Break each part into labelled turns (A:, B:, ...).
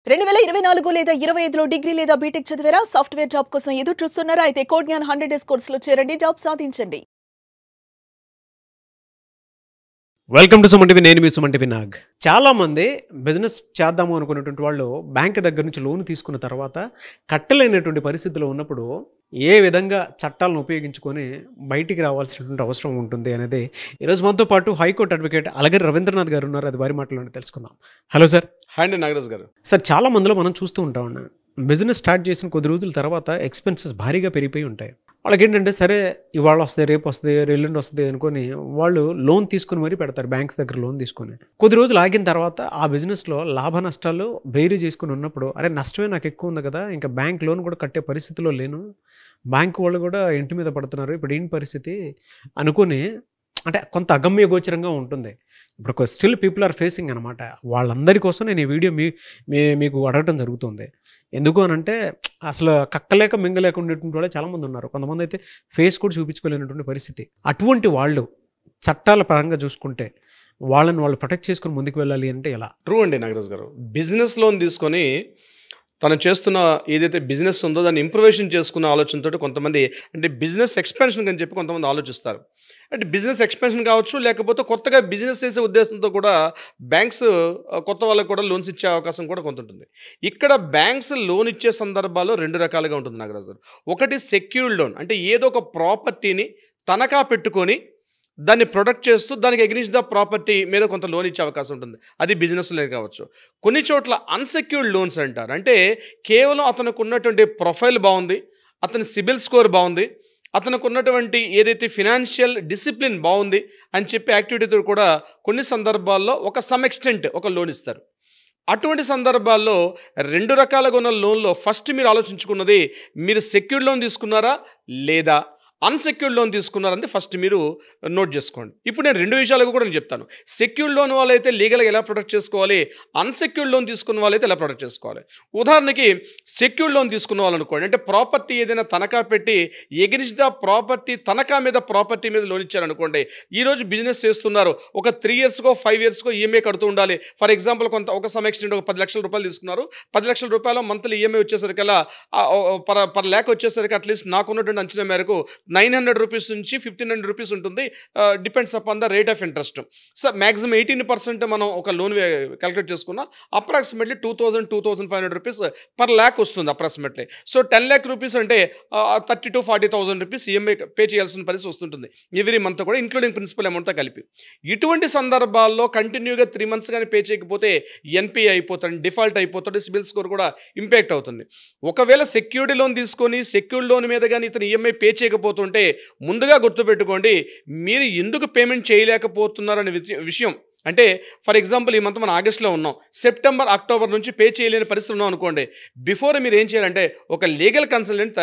A: 2024 లేదా 25లో డిగ్రీ లేదా బీటెక్ చదివారా? సాఫ్ట్‌వేర్ జాబ్ కోసం ఎదురు చూస్తున్నారా? అయితే కోడ్ జ్ఞాన్ 100 డేస్ కోర్సులో చేరండి, జాబ్ సాధించండి.
B: Welcome to Suman TV. నేను మీ సుమన్ టీవీ నాగ్. చాలామంది బిజినెస్ చేద్దాము అనుకున్నటువంటి వాళ్ళు బ్యాంక్ దగ్గర నుంచి లోన్ తీసుకున్న తర్వాత కట్టలేనటువంటి పరిస్థితిలో ఉన్నప్పుడు ఏ విధంగా చట్టాలను ఉపయోగించుకొని బయటికి రావాల్సినటువంటి అవసరం ఉంటుంది అనేది ఈరోజు మనతో పాటు హైకోర్టు అడ్వకేట్ అలగరి రవీంద్రనాథ్ గారు ఉన్నారు. అది వారి మాటలోనే తెలుసుకుందాం. Hello sir.
C: హాయ్ అండి నాగరాజ్ గారు.
B: సార్, చాలా మందిలో మనం చూస్తూ ఉంటాం, బిజినెస్ స్టార్ట్ చేసిన కొద్ది రోజుల తర్వాత ఎక్స్పెన్సెస్ భారీగా పెరిగిపోయి ఉంటాయి. వాళ్ళకి ఏంటంటే సరే ఇవాళ వస్తుంది, రేపు వస్తుంది, ఎల్లుండి వస్తుంది అనుకొని వాళ్ళు లోన్ తీసుకుని మరీ పెడతారు. బ్యాంక్స్ దగ్గర లోన్ తీసుకొని కొద్ది రోజులు ఆగిన తర్వాత ఆ బిజినెస్లో లాభ నష్టాలు బేరీ చేసుకుని ఉన్నప్పుడు అరే నష్టమే నాకు ఎక్కువ ఉంది కదా, ఇంకా బ్యాంక్ లోన్ కూడా కట్టే పరిస్థితిలో లేను, బ్యాంక్ వాళ్ళు కూడా ఇంటి మీద పడుతున్నారు, ఇప్పుడు ఏంటి పరిస్థితి అనుకుని అంటే కొంత అగమ్య గోచరంగా ఉంటుంది. ఇప్పుడు స్టిల్ పీపుల్ ఆర్ ఫేసింగ్ అనమాట. వాళ్ళందరి కోసం నేను ఈ వీడియో మీకు అడగటం జరుగుతుంది. ఎందుకు అని అంటే అసలు కక్కలేక మింగలేక ఉండేటువంటి వాళ్ళే చాలామంది ఉన్నారు. కొంతమంది అయితే ఫేస్ కూడా చూపించుకోలేనటువంటి పరిస్థితి. అటువంటి వాళ్ళు చట్టాల పరంగా చూసుకుంటే వాళ్ళని వాళ్ళు ప్రొటెక్ట్ చేసుకుని ముందుకు వెళ్ళాలి అంటే ఎలా?
C: ట్రూ అండి నాగరాజ్ గారు. బిజినెస్ లోన్ తీసుకొని తను చేస్తున్న ఏదైతే బిజినెస్ ఉందో దాన్ని ఇంప్రూవేషన్ చేసుకున్న ఆలోచనతో కొంతమంది అంటే బిజినెస్ ఎక్స్పెన్షన్ అని చెప్పి కొంతమంది ఆలోచిస్తారు. అంటే బిజినెస్ ఎక్స్పెన్షన్ కావచ్చు, లేకపోతే కొత్తగా బిజినెస్ చేసే ఉద్దేశంతో కూడా బ్యాంక్స్ కొత్త వాళ్ళకి కూడా లోన్స్ ఇచ్చే అవకాశం కూడా కొంత ఉంటుంది. ఇక్కడ బ్యాంక్స్ లోన్ ఇచ్చే సందర్భాల్లో రెండు రకాలుగా ఉంటుంది నాగరాజ్ గారు. ఒకటి సెక్యూర్డ్ లోన్, అంటే ఏదో ఒక ప్రాపర్టీని తనఖా పెట్టుకొని దాన్ని ప్రొటెక్ట్ చేస్తూ దానికి అగ్నిస్ట్ ద ప్రాపర్టీ మీద కొంత లోన్ ఇచ్చే అవకాశం ఉంటుంది. అది బిజినెస్లో కావచ్చు. కొన్ని చోట్ల అన్సెక్యూర్డ్ లోన్స్ అంటారు. అంటే కేవలం అతనికి ఉన్నటువంటి ప్రొఫైల్ బాగుంది, అతని సిబిల్ స్కోర్ బాగుంది, అతనికి ఉన్నటువంటి ఏదైతే ఫినాన్షియల్ డిసిప్లిన్ బాగుంది అని చెప్పి యాక్టివిటీతో కూడా కొన్ని సందర్భాల్లో ఒక సమ్ ఎక్స్టెంట్ ఒక లోన్ ఇస్తారు. అటువంటి సందర్భాల్లో రెండు రకాలుగా ఉన్న లోన్లో ఫస్ట్ మీరు ఆలోచించుకున్నది మీరు సెక్యూర్డ్ లోన్ తీసుకున్నారా లేదా అన్సెక్యూర్డ్ లోన్ తీసుకున్నారని ఫస్ట్ మీరు నోట్ చేసుకోండి. ఇప్పుడు నేను రెండు విషయాలకు కూడా నేను చెప్తాను. సెక్యూర్డ్ లోన్ వాళ్ళైతే లీగల్గా ఎలా ప్రొటెక్ట్ చేసుకోవాలి, అన్సెక్యూర్డ్ లోన్ తీసుకున్న వాళ్ళైతే ఎలా ప్రొటెక్ట్ చేసుకోవాలి. ఉదాహరణకి సెక్యూర్డ్ లోన్ తీసుకున్న వాళ్ళు అనుకోండి, అంటే ప్రాపర్టీ ఏదైనా తనఖా పెట్టి ఎగ్నిస్ట్ ద ప్రాపర్టీ తనఖా మీద ప్రాపర్టీ మీద లోన్ ఇచ్చారనుకోండి. ఈరోజు బిజినెస్ చేస్తున్నారు, ఒక 3 ఇయర్స్కో 5 ఇయర్స్కో ఈఎంఐ కడుతూ ఉండాలి. ఫర్ ఎగ్జాంపుల్ ఒక సమ్ ఎక్స్టెంట్ ఒక 10 లక్షల రూపాయలు తీసుకున్నారు. 10 లక్షల రూపాయలు మంత్లీ ఈఎంఐ వచ్చేసరికల్లా పర్ ల్యాక్ వచ్చేసరికి అట్లీస్ట్ నాకున్నటువంటి అంచనా మేరకు 900 రూపీస్ నుంచి 1500 రూపీస్ ఉంటుంది. Depends upon the rate of interest. So maximum 18% మనం ఒక లోన్ క్యాలిక్యులేట్ చేసుకున్నా అప్రాక్సిమేట్లీ 2500 రూపీస్ పర్ ల్యాక్ వస్తుంది అప్రాక్సిమేట్లీ. సో 10 lakh రూపీస్ అంటే 30,000 to 40,000 రూపీస్ ఈఎంఐ పే చేయాల్సిన పరిస్థితి వస్తుంటుంది ఎవ్రీ మంత్ కూడా, ఇంక్లూడింగ్ ప్రిన్సిపల్ అమౌంట్తో కలిపి. ఇటువంటి సందర్భాల్లో కంటిన్యూగా 3 months కానీ పే చేయకపోతే ఎన్పిఏ అయిపోతాడు, డిఫాల్ట్ అయిపోతాడు, సిబిల్ స్కోర్ కూడా ఇంపాక్ట్ అవుతుంది. ఒకవేళ సెక్యూరిటీ లోన్ తీసుకొని సెక్యూర్డ్ లోన్ మీద కానీ ఇతను ఈఎంఐ పే చేయకపోతుంటే ముందుగా గుర్తుపెట్టుకోండి, మీరు ఎందుకు పేమెంట్ చేయలేకపోతున్నారనే విషయం. అంటే ఫర్ ఎగ్జాంపుల్ ఈ మంత్ మనం ఆగస్టులో ఉన్నాం, సెప్టెంబర్ అక్టోబర్ నుంచి పే చేయలేని పరిస్థితి ఉన్నాం అనుకోండి. బిఫోర్ మీరు ఏం చేయాలంటే ఒక లీగల్ కన్సల్టెంట్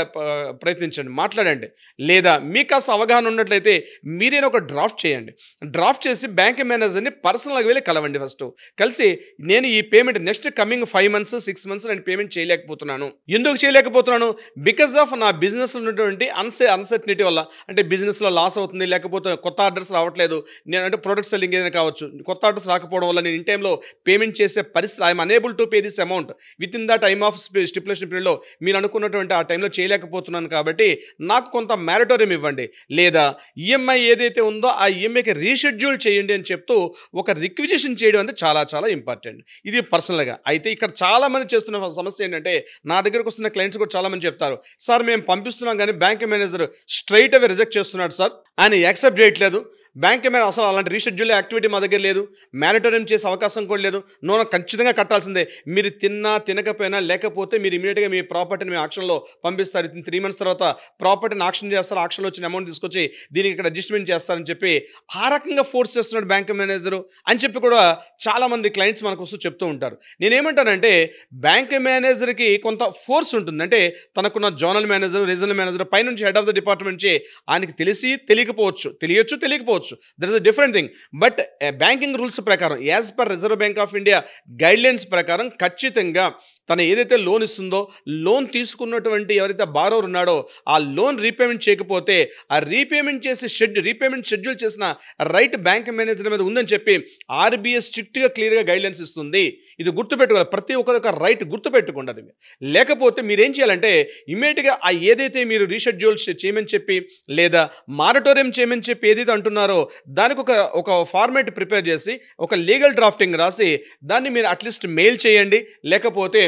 C: ప్రయత్నించండి, మాట్లాడండి. లేదా మీకు కాస్త అవగాహన ఉన్నట్లయితే మీరే ఒక డ్రాఫ్ట్ చేయండి. డ్రాఫ్ట్ చేసి బ్యాంక్ మేనేజర్ని పర్సనల్గా వెళ్ళి కలవండి. ఫస్ట్ కలిసి నేను ఈ payment next coming 5 months 6 months నేను పేమెంట్ చేయలేకపోతున్నాను. ఎందుకు చేయలేకపోతున్నాను? బికాస్ ఆఫ్ నా బిజినెస్ ఉన్నటువంటి అన్సర్టనిటీ వల్ల. అంటే బిజినెస్లో లాస్ అవుతుంది, లేకపోతే కొత్త ఆర్డర్స్ రావట్లేదు, నేను అంటే ప్రొడక్ట్ సెల్లింగ్ ఏదైనా కావచ్చు, కొత్త ఆర్డర్స్ రాకపోవడం వల్ల నేను ఇన్ టైంలో పేమెంట్ చేసే పరిస్థితి, I'm unable to pay this amount with in the time of stipulation పీరియడ్లో మీరు అనుకున్నటువంటి ఆ టైంలో చేయలేకపోతున్నాను కాబట్టి నాకు కొంత మ్యారటోరియం ఇవ్వండి, లేదా ఈఎంఐ ఏదైతే ఉందో ఆ ఈఎంఐకి రీషెడ్యూల్ చేయండి అని చెప్తూ ఒక రిక్విజిషన్ చేయడం అంటే చాలా చాలా ఇంపార్టెంట్. ఇది పర్సనల్గా. అయితే ఇక్కడ చాలామంది చేస్తున్న సమస్య ఏంటంటే, నా దగ్గరకు వస్తున్న క్లయింట్స్ కూడా చాలామంది చెప్తారు, సార్ మేము పంపిస్తున్నాం కానీ బ్యాంక్ మేనేజర్ స్ట్రైట్ అవే రిజెక్ట్ చేస్తున్నాడు సార్, ఆయన యాక్సెప్ట్ చేయట్లేదు, బ్యాంక్ మేనేజర్ అసలు అలాంటి రీషెడ్యూల్ యాక్టివిటీ మా దగ్గర లేదు, మ్యారిటోరియం చేసే అవకాశం కూడా లేదు, నోన ఖచ్చితంగా కట్టాల్సిందే, మీరు తిన్నా తినకపోయినా లేకపోతే మీరు ఇమీడియట్గా మీ ప్రాపర్టీని మీ ఆక్షన్లో పంపిస్తారు, 3 months తర్వాత ప్రాపర్టీని ఆక్షన్ చేస్తారు, ఆక్షన్లో వచ్చిన అమౌంట్ తీసుకొచ్చి దీనికి ఇక్కడ అడ్జస్ట్మెంట్ చేస్తారని చెప్పి ఆ రకంగా ఫోర్స్ చేస్తున్నాడు బ్యాంక్ మేనేజరు అని చెప్పి కూడా చాలామంది క్లయింట్స్ మనకు వస్తూ చెప్తూ ఉంటారు. నేనేమంటానంటే బ్యాంక్ మేనేజర్కి కొంత ఫోర్స్ ఉంటుంది. అంటే తనకున్న జోనల్ మేనేజర్, రీజనల్ మేనేజర్ పైనుంచి హెడ్ ఆఫ్ ద డిపార్ట్మెంట్ ఆయనకి తెలిసి తెలియకపోవచ్చు that is a different thing. But banking rules ప్రకారం as per Reserve Bank of India guidelines ప్రకారం ఖచ్చితంగా తను ఏదైతే లోన్ ఇస్తుందో, లోన్ తీసుకున్నటువంటి ఎవరైతే బారోవర్ ఉన్నాడో ఆ లోన్ రీపేమెంట్ చేయకపోతే ఆ రీపేమెంట్ షెడ్యూల్ చేసిన రైట్ బ్యాంక్ మేనేజర్ మీద ఉందని చెప్పి ఆర్బీఐ స్ట్రిక్ట్గా క్లియర్గా గైడ్లైన్స్ ఇస్తుంది. ఇది గుర్తుపెట్టుకోవాలి, ప్రతి ఒక్కరి యొక్క రైట్ గుర్తుపెట్టుకోండి. అది లేకపోతే మీరేం చేయాలంటే ఇమీడియట్గా ఆ ఏదైతే మీరు రీషెడ్యూల్ చేయమని చెప్పి లేదా మారటోరియం చేయమని చెప్పి ఏదైతే అంటున్నారో దానికి ఒక ఫార్మాట్ ప్రిపేర్ చేసి ఒక లీగల్ డ్రాఫ్టింగ్ రాసి దాన్ని మీరు అట్లీస్ట్ మెయిల్ చేయండి, లేకపోతే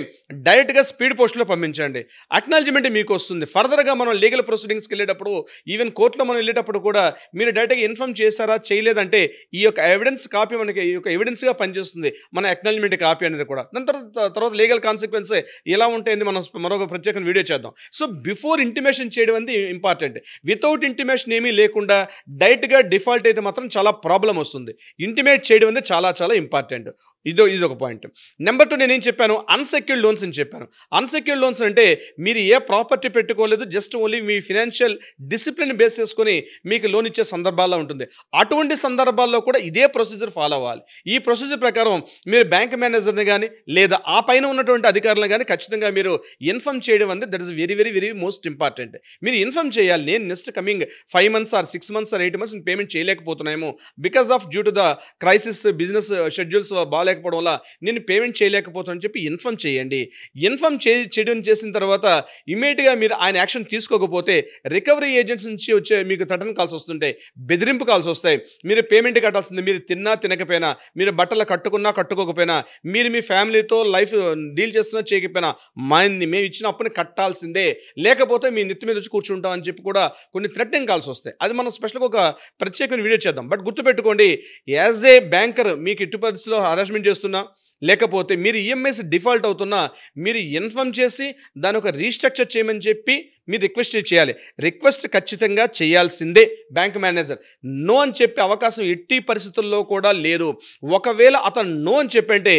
C: డైరెక్ట్గా స్పీడ్ పోస్ట్లో పంపించండి. అక్నాలజ్మెంట్ మీకు వస్తుంది. ఫర్దర్గా మనం లీగల్ ప్రొసీడింగ్స్కి వెళ్ళేటప్పుడు, ఈవెన్ కోర్టులో మనం వెళ్ళేటప్పుడు కూడా మీరు డైరెక్ట్గా ఇన్ఫార్మ్ చేశారా చేయలేదంటే ఈ యొక్క ఎవిడెన్స్ కాపీ మనకి ఈ యొక్క ఎవిడెన్స్గా పనిచేస్తుంది, మన అక్నాలజ్మెంట్ కాపీ అనేది కూడా. దాని తర్వాత లీగల్ కాన్సిక్వెన్స్ ఎలా ఉంటాయని మనం మరొక ప్రత్యేక వీడియో చేద్దాం. సో బిఫోర్ ఇంటిమేషన్ చేయడం అనేది ఇంపార్టెంట్. వితౌట్ ఇంటిమేషన్ ఏమీ లేకుండా డైరెక్ట్గా డిఫాల్ట్ అయితే మాత్రం చాలా ప్రాబ్లం వస్తుంది. ఇంటిమేట్ చేయడం అనేది చాలా చాలా ఇంపార్టెంట్. ఇది ఒక పాయింట్. నెంబర్ 2 నేనేం చెప్పాను, అన్సెక్యూర్డ్ లోన్స్ అని చెప్పాను. అన్సెక్యూర్డ్ లోన్స్ అంటే మీరు ఏ ప్రాపర్టీ పెట్టుకోలేదు, జస్ట్ ఓన్లీ మీ ఫినాన్షియల్ డిసిప్లిన్ బేస్ చేసుకొని మీకు లోన్ ఇచ్చే సందర్భాల్లో ఉంటుంది. అటువంటి సందర్భాల్లో కూడా ఇదే ప్రొసీజర్ ఫాలో అవ్వాలి. ఈ ప్రొసీజర్ ప్రకారం మీరు బ్యాంక్ మేనేజర్ని కానీ లేదా ఆ పైన ఉన్నటువంటి అధికారులను కానీ ఖచ్చితంగా మీరు ఇన్ఫార్మ్ చేయడం అనేది that is very very very most important. మీరు ఇన్ఫార్మ్ చేయాలి, నేను next coming 5 months or 6 months or 8 months payment చేయలేకపోతున్నాము because of due to the crisis, business schedules బాగాలేకపోవడం వల్ల నేను పేమెంట్ చేయలేకపోతానని చెప్పి ఇన్ఫార్మ్ చేయండి. ఇన్ఫార్మ్ చేయడం చేసిన తర్వాత ఇమీడియట్గా మీరు ఆయన యాక్షన్ తీసుకోకపోతే రికవరీ ఏజెంట్స్ నుంచి వచ్చే మీకు థ్రెటన్ కాల్స్ వస్తుంటాయి, బెదిరింపు కాల్స్ వస్తాయి. మీరు పేమెంట్ కట్టాల్సింది, మీరు తిన్నా తినకపోయినా, మీరు బట్టలు కట్టుకున్నా కట్టుకోకపోయినా, మీరు మీ ఫ్యామిలీతో లైఫ్ డీల్ చేస్తున్నా చేయకపోయినా మేము ఇచ్చిన అప్పుని కట్టాల్సిందే, లేకపోతే మీ నెత్తి మీద వచ్చి కూర్చుంటాం అని చెప్పి కూడా కొన్ని థ్రెటనింగ్ కాల్స్ వస్తాయి. అది మనం స్పెషల్గా ఒక ప్రత్యేకమైన వీడియో చేద్దాం. బట్ గుర్తుపెట్టుకోండి, యాజ్ ఏ బ్యాంకర్ మీకు ఎట్టి పరిస్థితుల్లో హరాస్మెంట్ చేస్తున్నా, లేకపోతే మీరు ఈఎంఐస్ డిఫాల్ట్ అవుతున్నా మీరు ఇన్ఫార్మ్ చేసి దాని ఒక రీస్ట్రక్చర్ చేయమని చెప్పి మీరు రిక్వెస్ట్ చేయాలి. రిక్వెస్ట్ ఖచ్చితంగా చేయాల్సిందే. బ్యాంక్ మేనేజర్ నో అని చెప్పే అవకాశం ఎట్టి పరిస్థితుల్లో కూడా లేదు. ఒకవేళ అతను నో అని చెప్పంటే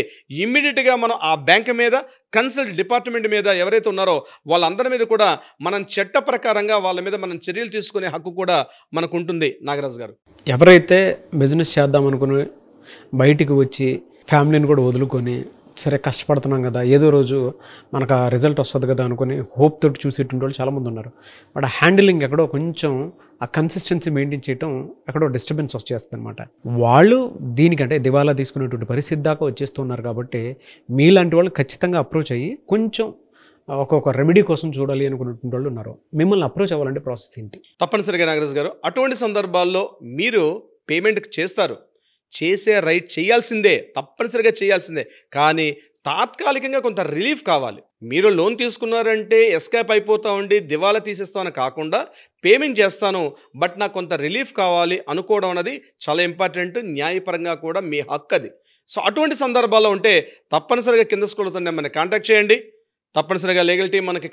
C: ఇమ్మీడియట్గా మనం ఆ బ్యాంక్ మీద, కన్సల్ట్ డిపార్ట్మెంట్ మీద ఎవరైతే ఉన్నారో వాళ్ళందరి మీద కూడా మనం చట్ట ప్రకారంగా వాళ్ళ మీద మనం చర్యలు తీసుకునే హక్కు కూడా మనకు ఉంటుంది. నాగరాజు గారు,
B: ఎవరైతే బిజినెస్ చేద్దాం అనుకుని బయటికి వచ్చి ఫ్యామిలీని కూడా వదులుకొని సరే కష్టపడుతున్నాం కదా, ఏదో రోజు మనకు ఆ రిజల్ట్ వస్తుంది కదా అనుకుని హోప్ తోటి చూసేటువంటి వాళ్ళు చాలామంది ఉన్నారు. బట్ ఆ హ్యాండిలింగ్ ఎక్కడో కొంచెం ఆ కన్సిస్టెన్సీ మెయింటైన్ చేయడం ఎక్కడో డిస్టర్బెన్స్ వచ్చేస్తుంది అనమాట. వాళ్ళు దీనికంటే దివాలా తీసుకునేటువంటి పరిస్థితి దాకా వచ్చేస్తున్నారు. కాబట్టి మీలాంటి వాళ్ళు ఖచ్చితంగా అప్రోచ్ అయ్యి కొంచెం ఒక్కొక్క రెమెడీ కోసం చూడాలి అనుకున్నటువంటి వాళ్ళు ఉన్నారు. మిమ్మల్ని అప్రోచ్ అవ్వాలంటే ప్రాసెస్ ఏంటి?
C: తప్పనిసరిగా నాగరాజు గారు, అటువంటి సందర్భాల్లో మీరు పేమెంట్ చేస్తారు, చేసే రైట్ చేయాల్సిందే, తప్పనిసరిగా చేయాల్సిందే. కానీ తాత్కాలికంగా కొంత రిలీఫ్ కావాలి. మీరు లోన్ తీసుకున్నారంటే ఎస్కేప్ అయిపోతా ఉండి దివాలా తీసేస్తామని కాకుండా పేమెంట్ చేస్తాను బట్ నాకు కొంత రిలీఫ్ కావాలి అనుకోవడం అనేది చాలా ఇంపార్టెంట్. న్యాయపరంగా కూడా మీ హక్కు అది. సో అటువంటి సందర్భాల్లో ఉంటే తప్పనిసరిగా కింద స్కూల్తో మనకి కాంటాక్ట్ చేయండి. తప్పనిసరిగా లీగల్ టీం మనకి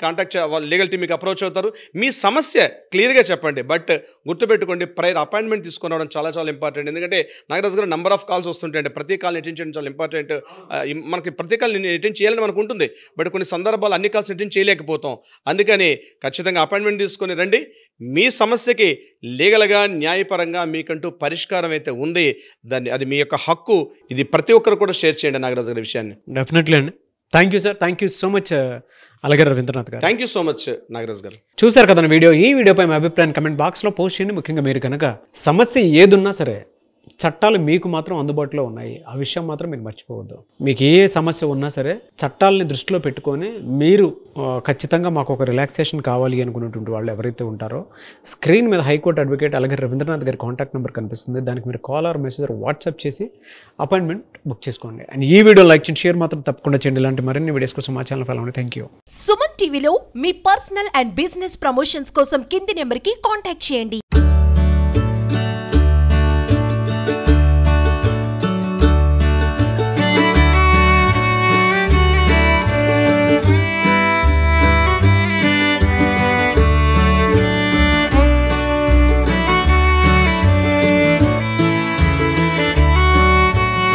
C: లీగల్ టీం మీకు అప్రోచ్ అవుతారు. మీ సమస్య క్లియర్గా చెప్పండి. బట్ గుర్తుపెట్టుకోండి, ప్రైర్ అపాయింట్మెంట్ తీసుకొని రావడం చాలా చాలా ఇంపార్టెంట్. ఎందుకంటే నాగరాజు గారు నెంబర్ ఆఫ్ కాల్స్ వస్తుంటాయండి. ప్రతి కాల్ని అటెండ్ చేయడం చాలా ఇంపార్టెంట్. మనకి ప్రతి కాల్ని అటెండ్ చేయాలని మనకు ఉంటుంది. బట్ కొన్ని సందర్భాలు అన్ని కాల్స్ అటెండ్ చేయలేకపోతాం. అందుకని ఖచ్చితంగా అపాయింట్మెంట్ తీసుకొని రండి. మీ సమస్యకి లీగల్గా న్యాయపరంగా మీకంటూ పరిష్కారం అయితే ఉంది. అది మీ యొక్క హక్కు. ఇది ప్రతి ఒక్కరు కూడా షేర్ చేయండి నాగరాజు గారి విషయాన్ని.
B: డెఫినెట్లీ అండి. Thank you sir, thank you so much Alagar Ravindranath గారు.
C: Thank you so much Nagaraju గారు.
B: చూశారు కదా వీడియో. ఈ వీడియోపై మీ అభిప్రాయాన్ని కమెంట్ బాక్స్లో పోస్ట్ చేయండి. ముఖ్యంగా మీరు కనుక సమస్య ఏదున్నా సరే చట్టాలు మీకు మాత్రం అందుబాటులో ఉన్నాయి, ఆ విషయం మాత్రం మీరు మర్చిపోవద్దు. మీకు ఏ సమస్య ఉన్నా సరే చట్టాలని దృష్టిలో పెట్టుకొని మీరు ఖచ్చితంగా మాకు ఒక రిలాక్సేషన్ కావాలి అనుకున్నటువంటి వాళ్ళు ఎవరైతే ఉంటారో స్క్రీన్ మీద హైకోర్టు అడ్వకేట్ అలగర్ రవీంద్రనాథ్ గారి కాంటాక్ట్ నెంబర్ కనిపిస్తుంది. దానికి మీరు కాల్ ఆర్ మెసేజ్ వాట్సాప్ చేసి అపాయింట్మెంట్ బుక్ చేసుకోండి. అండ్ ఈ వీడియో లైక్ చేయండి, షేర్ మాత్రం తప్పకుండా చేయండి. ఇలాంటి మరిన్ని వీడియోస్ కోసం మా ఛానల్ ఫాలో అవ్వండి. Thank you.
D: సుమన్ టీవీలో మీ పర్సనల్ అండ్ బిజినెస్ ప్రమోషన్స్ కోసం కింది నెంబర్కి కాంటాక్ట్ చేయండి.